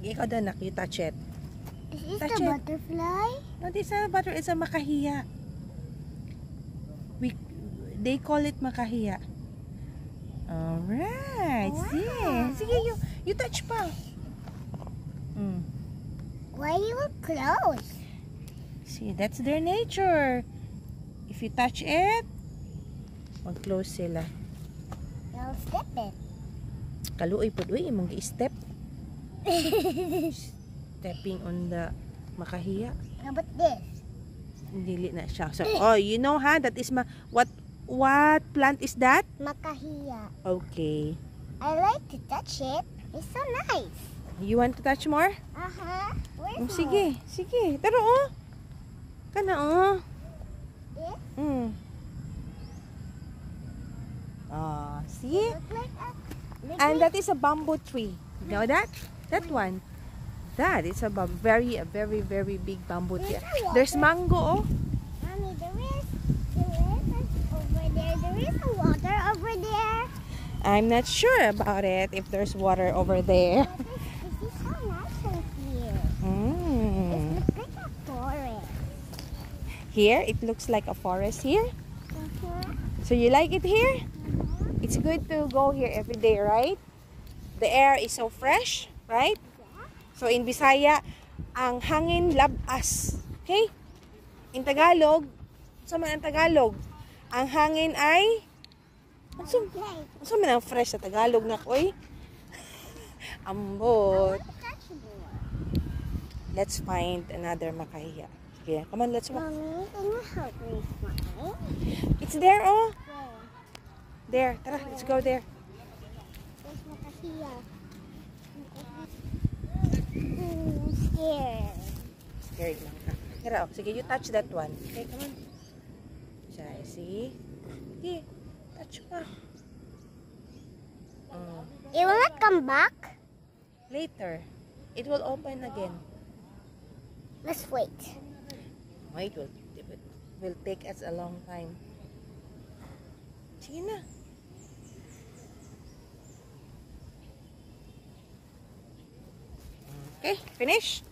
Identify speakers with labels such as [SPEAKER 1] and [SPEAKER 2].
[SPEAKER 1] ikaw daw you touch it.
[SPEAKER 2] Is this
[SPEAKER 1] Touch
[SPEAKER 2] the
[SPEAKER 1] it.
[SPEAKER 2] butterfly?
[SPEAKER 1] No, this is a butter. It's a makahiya. They call it makahiya. Alright.
[SPEAKER 2] Wow.
[SPEAKER 1] Sige, you touch pa.
[SPEAKER 2] Why you were close?
[SPEAKER 1] See, that's their nature. If you touch it, mag-close sila.
[SPEAKER 2] Now step it.
[SPEAKER 1] Kaluoy po, imong gi-step. Stepping on the makahiya.
[SPEAKER 2] How about this?
[SPEAKER 1] Dili na siya. So, oh, you know ha, that is what plant is that?
[SPEAKER 2] Makahiya.
[SPEAKER 1] Okay.
[SPEAKER 2] I like to touch it. It's so nice.
[SPEAKER 1] You want to touch more?
[SPEAKER 2] Where's more?
[SPEAKER 1] Sige. Pero oh. Kana oh.
[SPEAKER 2] This?
[SPEAKER 1] See?
[SPEAKER 2] Look like a
[SPEAKER 1] And that is a bamboo tree. You know that? That one. That is a very, very big bamboo tree. There's mango oh.
[SPEAKER 2] Mommy, there is over there. There is a water over there.
[SPEAKER 1] I'm not sure about it if there's water over there.
[SPEAKER 2] This is so nice in here.
[SPEAKER 1] Mm.
[SPEAKER 2] It looks like a forest.
[SPEAKER 1] Here, it looks like a forest here. So you like it here? It's good to go here every day, right? The air is so fresh, right? So in Bisaya, ang hangin labas. Okay? In Tagalog, sa man ang Tagalog, ang hangin ay Ano man ang fresh sa Tagalog na koy? Ambot. Let's find another makahiya. Sige, come on, let's walk.
[SPEAKER 2] Mommy, can you help me find?
[SPEAKER 1] It's there, oh.
[SPEAKER 2] Where?
[SPEAKER 1] There, tara, let's go there.
[SPEAKER 2] There's makahiya. I'm scared.
[SPEAKER 1] Scared lang ka. Tara, oh. Sige, you touch that one. Okay, come on. Siya, see? Sige, touch pa.
[SPEAKER 2] It will not come back?
[SPEAKER 1] Later, it will open again.
[SPEAKER 2] Let's wait.
[SPEAKER 1] Wait, it will take us a long time. Sige na. Okay, finish.